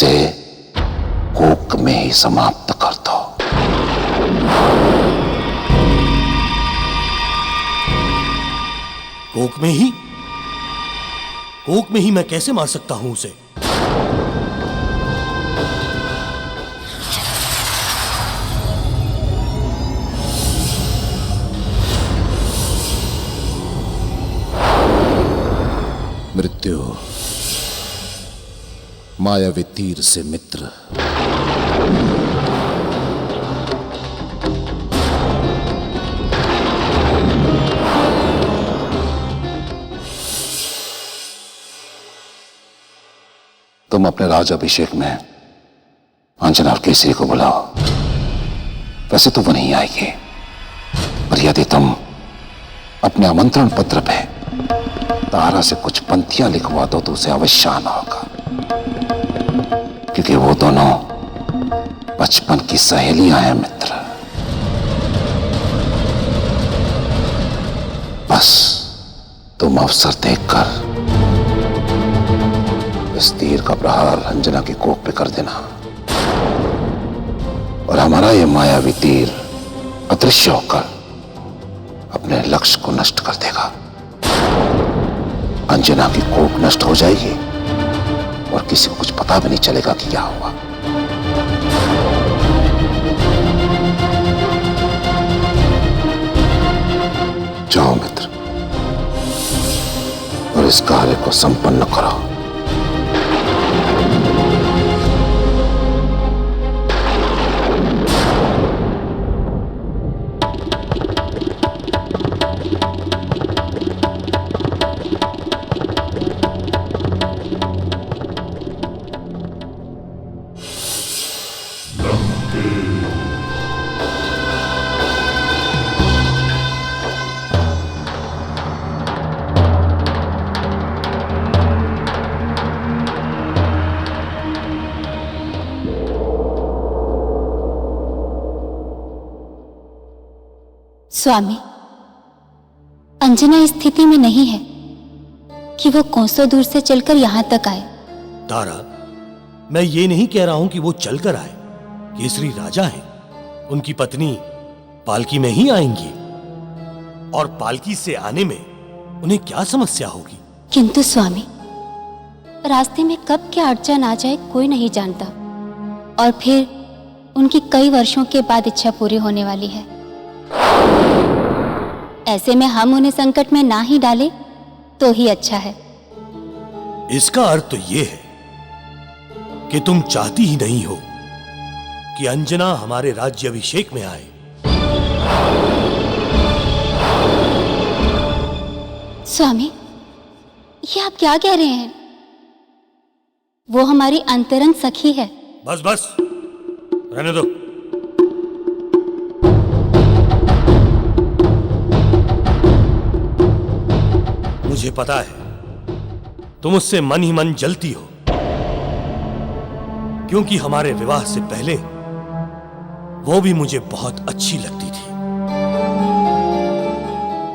इसे कोक में ही समाप्त कर दो। कोक में ही? कोक में ही मैं कैसे मार सकता हूं उसे? मृत्यु, मायावी तीर से मित्र। तुम अपने राजाभिषेक में अंजना और केसरी को बुलाओ। वैसे तो वो नहीं आएगी, पर यदि तुम अपने आमंत्रण पत्र पे तारा से कुछ पंक्तियां लिखवा दो तो उसे अवश्य आना होगा, क्योंकि वो दोनों बचपन की सहेलियां हैं मित्र। बस तुम अवसर देखकर इस तीर का प्रहार अंजना की कोख पे कर देना, और हमारा ये मायावी तीर अदृश्य होकर अपने लक्ष्य को नष्ट कर देगा। अंजना की कोख नष्ट हो जाएगी और किसी को कुछ पता भी नहीं चलेगा कि क्या हुआ। जाओ मित्र और इस कार्य को संपन्न करो। स्वामी, अंजना इस स्थिति में नहीं है कि वो कोसों दूर से चलकर यहां तक आए। तारा, मैं ये नहीं कह रहा हूं कि वो चलकर आए। केसरी राजा हैं, उनकी पत्नी पालकी में ही आएंगी, और पालकी से आने में उन्हें क्या समस्या होगी? किंतु स्वामी, रास्ते में कब क्या अड़चन आ जाए कोई नहीं जानता, और फिर उनकी कई वर्षों के बाद इच्छा पूरी होने वाली है। ऐसे में हम उन्हें संकट में ना ही डालें तो ही अच्छा है। इसका अर्थ तो यह है कि तुम चाहती ही नहीं हो कि अंजना हमारे राज्याभिषेक में आए। स्वामी, ये आप क्या कह रहे हैं? वो हमारी अंतरंग सखी है। बस बस, रहने दो। मुझे पता है तुम उससे मन ही मन जलती हो, क्योंकि हमारे विवाह से पहले वो भी मुझे बहुत अच्छी लगती थी,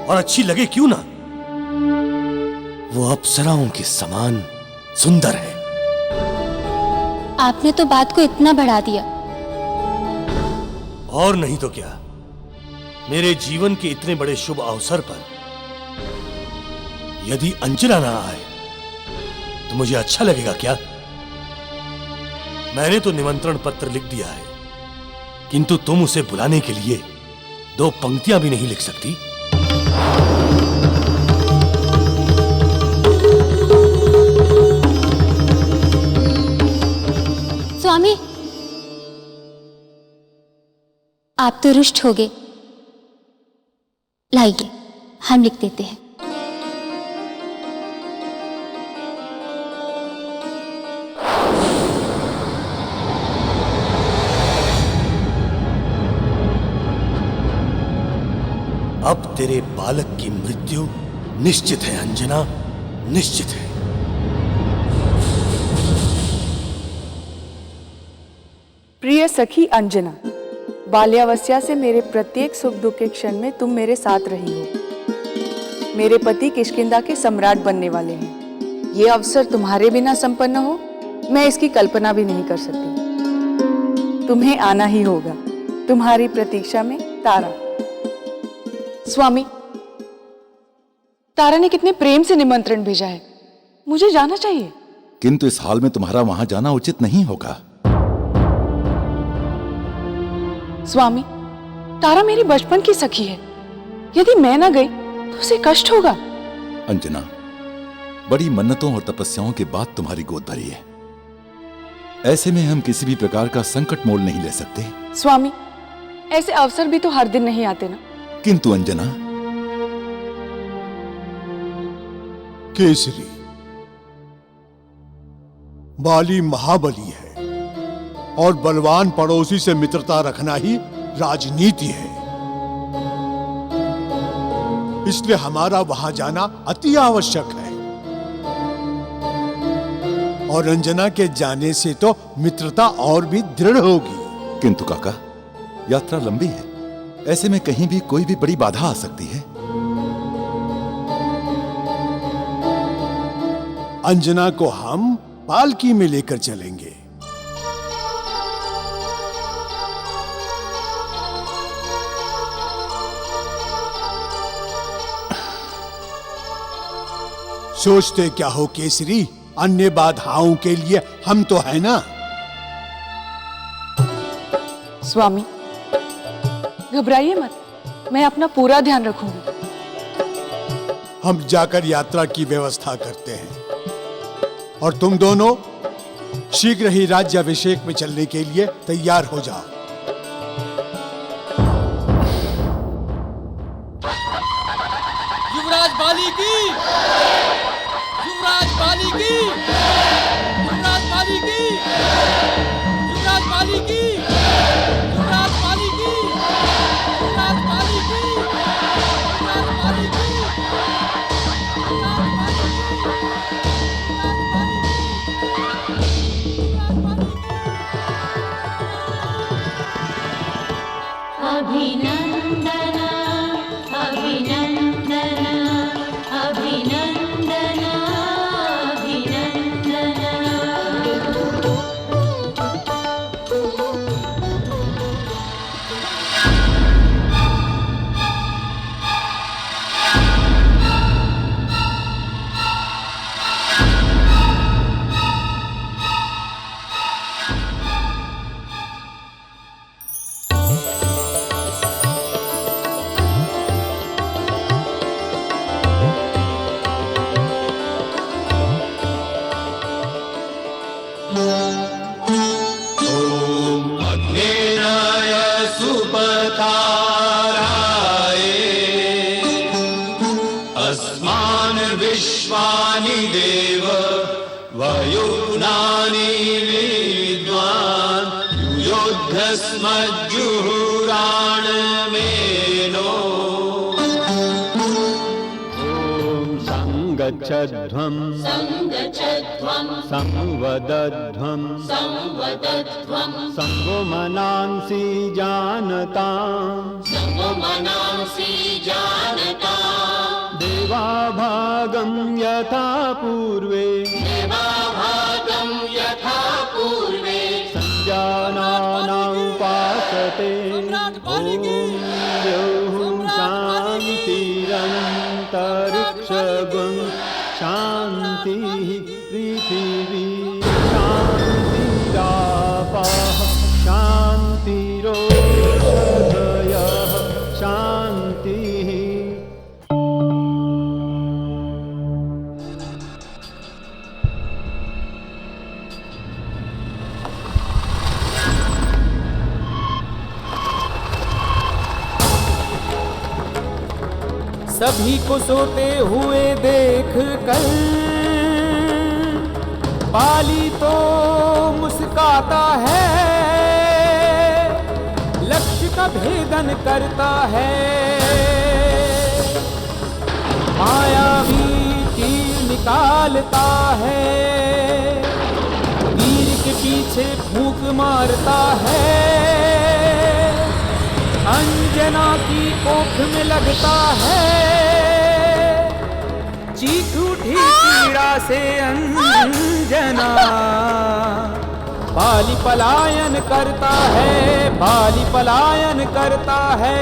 और अच्छी लगे क्यों ना, वो अप्सराओं के समान सुंदर है। आपने तो बात को इतना बढ़ा दिया। और नहीं तो क्या, मेरे जीवन के इतने बड़े शुभ अवसर पर यदि अंजना ना आए तो मुझे अच्छा लगेगा क्या? मैंने तो निमंत्रण पत्र लिख दिया है, किंतु तुम उसे बुलाने के लिए 2 पंक्तियां भी नहीं लिख सकती। स्वामी, आप तो रुष्ट हो गए। लाइए, हम लिख देते हैं। अब तेरे बालक की मृत्यु निश्चित है अंजना, निश्चित है। प्रिय सखी अंजना, बाल्यावस्था से मेरे प्रत्येक सुख दुख के क्षण में तुम मेरे साथ रही हो। मेरे पति किष्किंधा के सम्राट बनने वाले हैं। ये अवसर तुम्हारे बिना संपन्न हो, मैं इसकी कल्पना भी नहीं कर सकती। तुम्हें आना ही होगा। तुम्हारी प्रतीक्षा में, तारा। स्वामी, तारा ने कितने प्रेम से निमंत्रण भेजा है, मुझे जाना चाहिए। किंतु इस हाल में तुम्हारा वहां जाना उचित नहीं होगा। स्वामी, तारा मेरी बचपन की सखी है। यदि मैं ना गई तो उसे कष्ट होगा। अंजना, बड़ी मन्नतों और तपस्याओं के बाद तुम्हारी गोद भरी है। ऐसे में हम किसी भी प्रकार का संकट मोल नहीं ले सकते। स्वामी, ऐसे अवसर भी तो हर दिन नहीं आते ना। किंतु अंजना, केसरी, बाली महाबली है और बलवान पड़ोसी से मित्रता रखना ही राजनीति है। इसलिए हमारा वहां जाना अति आवश्यक है। और अंजना के जाने से तो मित्रता और भी दृढ़ होगी। किंतु काका, यात्रा लंबी है। ऐसे में कहीं भी कोई भी बड़ी बाधा आ सकती है। अंजना को हम पालकी में लेकर चलेंगे। सोचते क्या हो केसरी, अन्य बाधाओं के लिए हम तो है ना। स्वामी, घबराइए मत, मैं अपना पूरा ध्यान रखूंगी। हम जाकर यात्रा की व्यवस्था करते हैं और तुम दोनों शीघ्र ही राज्याभिषेक में चलने के लिए तैयार हो जाओ। युवराज बाली की, युवराज बाली की, युवराज बाली की, युवराज बाली की, युवराज बाली की, युवराज बाली की, युवराज बाली की, अभिनंदन अभिनंदन अभिनंदन अस्मान् विश्वानि देव वयुनानि विद्वान् युयोध्यस्मज्जुहुराणमेनो संगच्छध्वं संवदध्वं संगो मनांसि जानताम् देवाभागं यथा पूर्वे संजानानामुपासते ॐ द्यौः शान्तिरन्तरिक्षगं शान्तिः पृथिवी शान्तिरापः शान्तिरोषधयः शान्तिः। सभी को सोते हुए देख कर बाली तो मुस्काता है, लक्ष्य का भेदन करता है। मायावी तीर निकालता है, तीर के पीछे फूंक मारता है। अंजना की कोख में लगता है, चीख उठी पीड़ा से अंजना। बाली पलायन करता है, बाली पलायन करता है।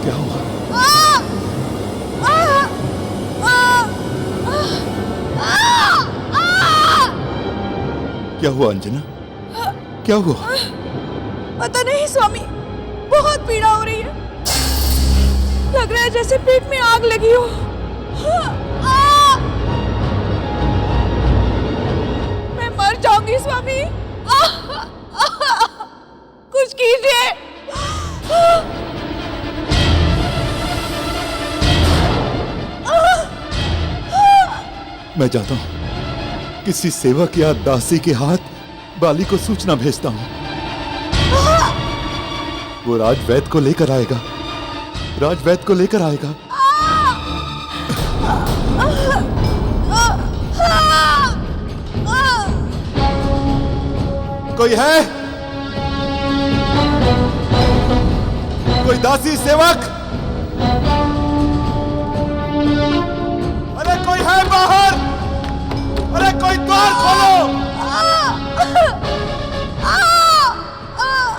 क्या हुआ? क्या हुआ अंजना? क्या हुआ? पता नहीं स्वामी, बहुत पीड़ा हो रही है। लग रहा है जैसे पेट में आग लगी हो। मैं मर जाऊंगी स्वामी। कुछ कीजिए। मैं जाता हूं, किसी सेवक या दासी के हाथ बाली को सूचना भेजता हूं। वो राजवैद्य को लेकर आएगा, राजवैद्य को लेकर आएगा। कोई है? कोई दासी सेवक? अरे कोई है बाहर? अरे कोई द्वार खोलो!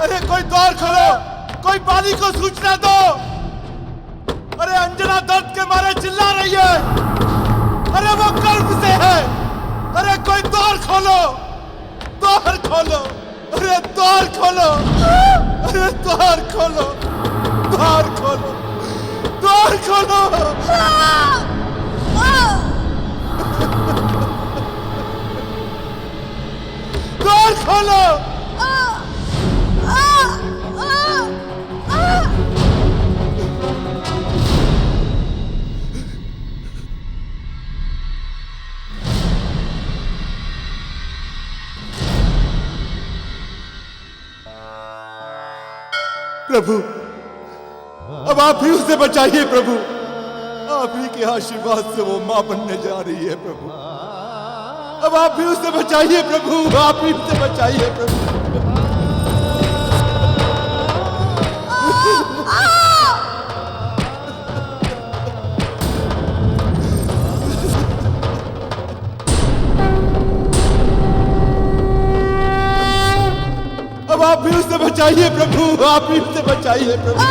अरे कोई द्वार खोलो! कोई बाली को सूचना दो! अरे अंजना दर्द के मारे चिल्ला रही है। अरे वो गर्भ से है। अरे कोई द्वार खोलो! द्वार खोलो! अरे द्वार खोलो! अरे द्वार खोलो! द्वार खोलो! द्वार खोलो! द्वार खोलो! प्रभु, अब आप ही उसे बचाइए प्रभु। आप ही के आशीर्वाद से वो मां बनने जा रही है प्रभु। अब आप ही उसे बचाइए प्रभु, आप ही उसे बचाइए प्रभु। अब आप भी उसे बचाइए प्रभु, आप ही उसे बचाइए प्रभु।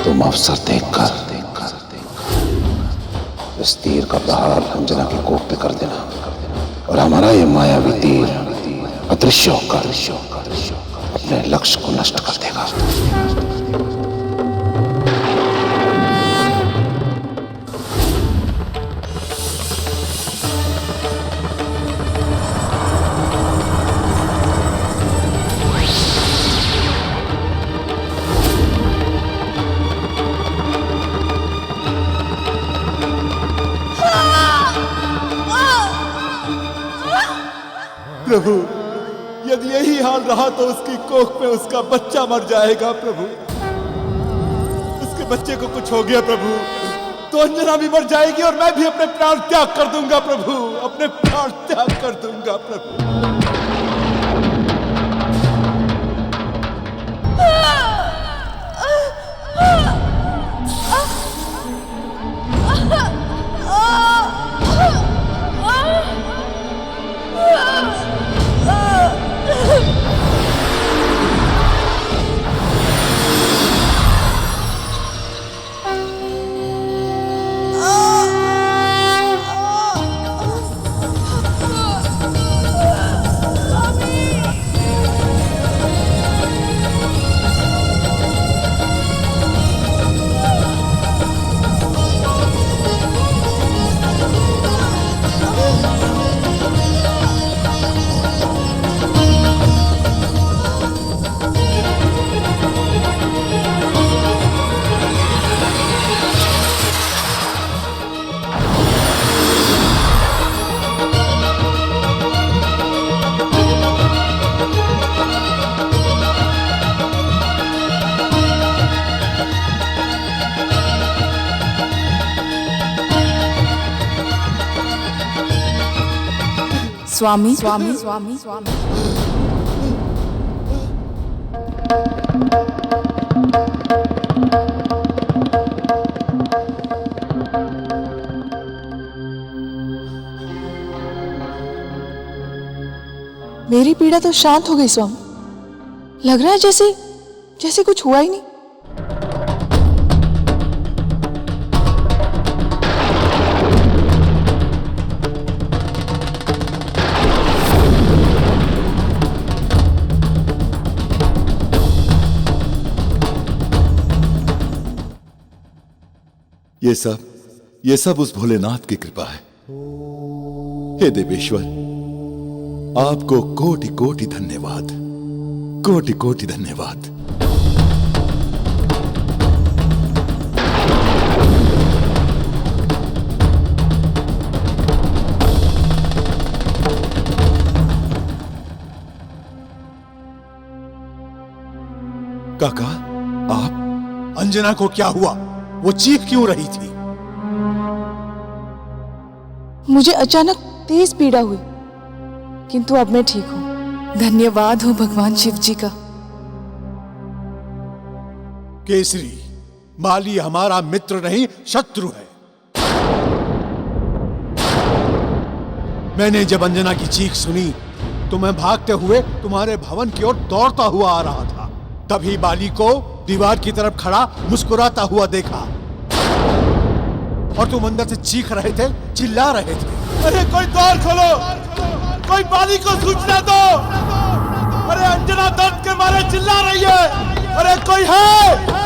तुम अवसर देखकर इस तीर का प्रहार अंजना के कोप पे कर देना और हमारा ये मायावी तीर अदृश्य होकर अपने लक्ष्य को नष्ट कर देगा। प्रभु, यदि यही हाल रहा तो उसकी कोख में उसका बच्चा मर जाएगा प्रभु। उसके बच्चे को कुछ हो गया प्रभु तो अंजना भी मर जाएगी और मैं भी अपने प्राण त्याग कर दूंगा प्रभु, अपने प्राण त्याग कर दूंगा प्रभु। स्वामी स्वामी स्वामी स्वामी मेरी पीड़ा तो शांत हो गई स्वामी। लग रहा है जैसे जैसे कुछ हुआ ही नहीं। ये सब उस भोलेनाथ की कृपा है। हे देवेश्वर, आपको कोटि कोटि धन्यवाद, कोटि कोटि धन्यवाद। काका, आप? अंजना को क्या हुआ? वो चीख क्यों रही थी? मुझे अचानक तेज पीड़ा हुई, किंतु अब मैं ठीक हूं। धन्यवाद हो भगवान शिव जी का। केसरी, माली हमारा मित्र नहीं शत्रु है। मैंने जब अंजना की चीख सुनी तो मैं भागते हुए तुम्हारे भवन की ओर दौड़ता हुआ आ रहा था। तभी बाली को दीवार की तरफ खड़ा मुस्कुराता हुआ देखा और तुम अंदर से चीख रहे थे, चिल्ला रहे थे। अरे कोई द्वार खोलो, कोई बाली को सूचना दो। अरे अंजना दर्द के मारे चिल्ला रही है। अरे कोई है?